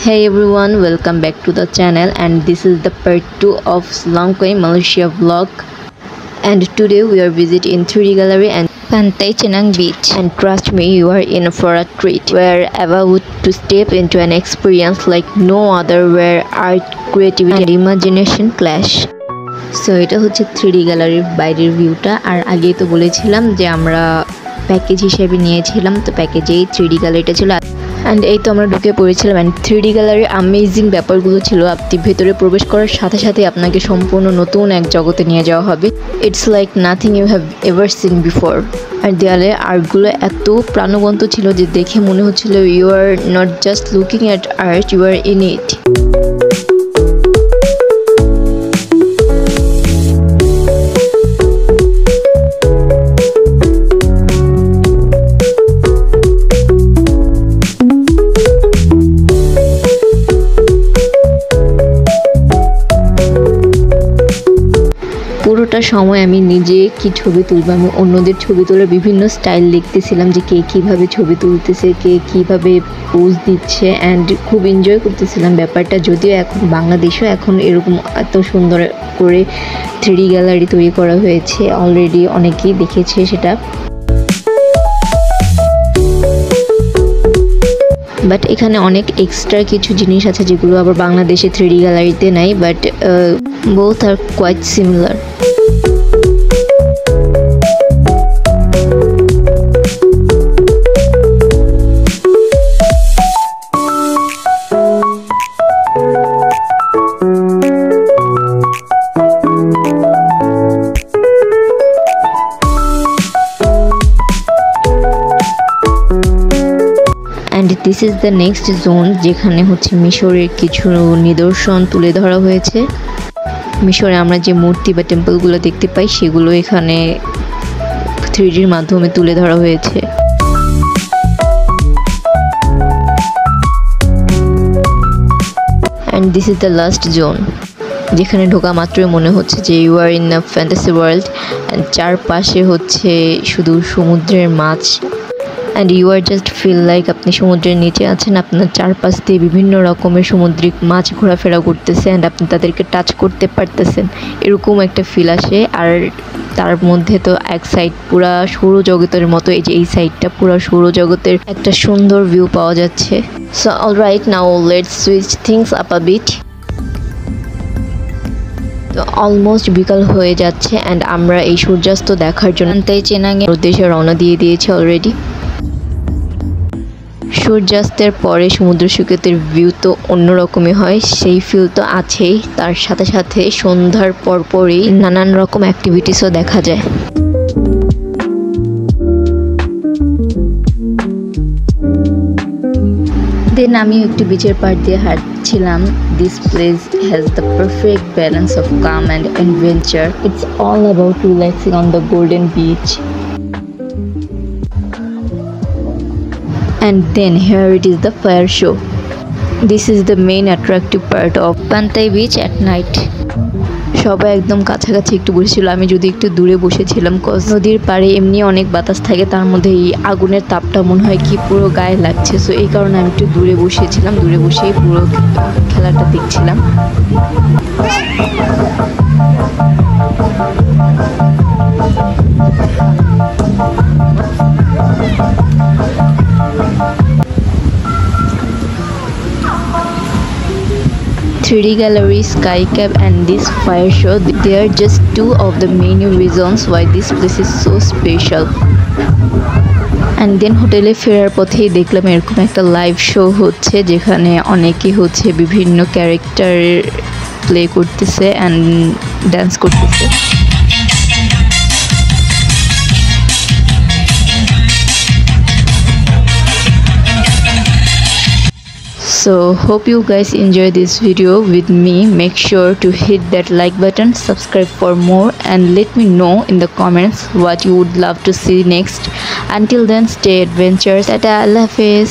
Hey everyone, welcome back to the channel, and this is the part 2 of Langkawi, Malaysia vlog. And today we are visiting 3D Gallery and Pantai Chenang Beach. And trust me, you are in for a treat. We are about to step into an experience like no other, where art, creativity and imagination clash. So এটা হচ্ছে 3D গ্যালারির বাইরের ভিউটা। আর আগেই তো বলেছিলাম যে আমরা প্যাকেজ হিসেবে নিয়েছিলাম, তো প্যাকেজেই 3D গ্যালারিটা ছিল। অ্যান্ড এই তো আমরা ঢুকে পড়েছিলাম। অ্যান্ড 3D গ্যালারির অ্যামেজিং ব্যাপারগুলো ছিল, আপনি ভেতরে প্রবেশ করার সাথে সাথে আপনাকে সম্পূর্ণ নতুন এক জগতে নিয়ে যাওয়া হবে। It's like nothing you have ever seen before. আর দেয়ালে আর্টগুলো এত প্রাণবন্ত ছিল যে দেখে মনে হচ্ছিল you are not just looking at art, you are in it. পুরোটা সময় আমি নিজে কি ছবি তুলবো, আমি অন্যদের ছবি তোলার বিভিন্ন স্টাইল দেখতেছিলাম যে কে কীভাবে ছবি তুলতেছে, কে কীভাবে পোজ দিচ্ছে, অ্যান্ড খুব এনজয় করতেছিলাম ব্যাপারটা। যদিও এখন বাংলাদেশেও এখন এরকম এত সুন্দর করে 3D গ্যালারি তৈরি করা হয়েছে, অলরেডি অনেকেই দেখেছে সেটা। বাট এখানে অনেক এক্সট্রা কিছু জিনিস আছে যেগুলো আবার বাংলাদেশে 3D গ্যালারিতে নাই, but both are quite similar. This is the next zone, যেখানে হচ্ছে মিশরের কিছু নিদর্শন তুলে ধরা হয়েছে। মিশরে আমরা যে মূর্তি বা টেম্পলগুলো দেখতে পাই সেগুলো এখানে 3Dর মাধ্যমে তুলে ধরা হয়েছে। And this is the last zone, যেখানে ঢোকা মাত্রই মনে হচ্ছে যে you are in a fantasy world. And চারপাশে হচ্ছে শুধু সমুদ্রের মাছ, and you are just feel like আপনি সমুদ্রের নিচে আছেন, আপনার চারপাশ দিয়ে বিভিন্ন রকমের সামুদ্রিক মাছ ঘোরাফেরা করতেছে, অ্যান্ড আপনি তাদেরকে টাচ করতে পারতেছেন, এরকম একটা ফিল আসে। আর তার মধ্যে তো এক সাইড পুরা সৌরজগতের মতো, এই যে এই সাইডটা পুরা সৌরজগতের একটা সুন্দর ভিউ পাওয়া যাচ্ছে। So alright, now let's switch things up a bit. তো অলমোস্ট বিকাল হয়ে যাচ্ছে, অ্যান্ড আমরা এই সূর্যাস্ত দেখার জন্য তাই চেনাঙের উদ্দেশ্যে রওনা দিয়ে দিয়েছি অলরেডি। সূর্যাস্তের পরে সমুদ্র সৈকতের ভিউ তো অন্যরকমই হয়, সেই ফিল তো আছেই, তার সাথে সাথে সন্ধ্যার পরপরই নানান রকম অ্যাক্টিভিটিসও দেখা যায়। দেন আমি একটু বিচের পাড় দিয়ে হাঁটছিলাম। This place has the perfect balance of calm and adventure. It's all about relaxing on the golden beach. And then here it is the fire show. This is the main attractive part of Pantai Beach at night. সবাই একদম কাছাকাছি একটু বসেছিল, আমি যদি একটু দূরে বসেছিলাম, কজ নদীর পাড়ে এমনি অনেক বাতাস থাকে, তার মধ্যে এই আগুনের তাপটা মনে হয় কি পুরো গায়ে লাগছে। সো এই কারণে আমি একটু দূরে বসেছিলাম, দূরে বসেই পুরো খেলাটা দেখছিলাম। Three D Gallery, Skycap and this fire show, they are just two of the many reasons why this place is so special. And then হোটেলে ফেরার পথেই দেখলাম এরকম একটা লাইভ শো হচ্ছে, যেখানে অনেকে হচ্ছে বিভিন্ন ক্যারেক্টার প্লে করতেছে অ্যান্ড ডান্স করতেছে। So hope you guys enjoy this video with me. Make sure to hit that like button, subscribe for more, and let me know in the comments what you would love to see next. Until then, stay adventurous. Tata, Allah Hafiz.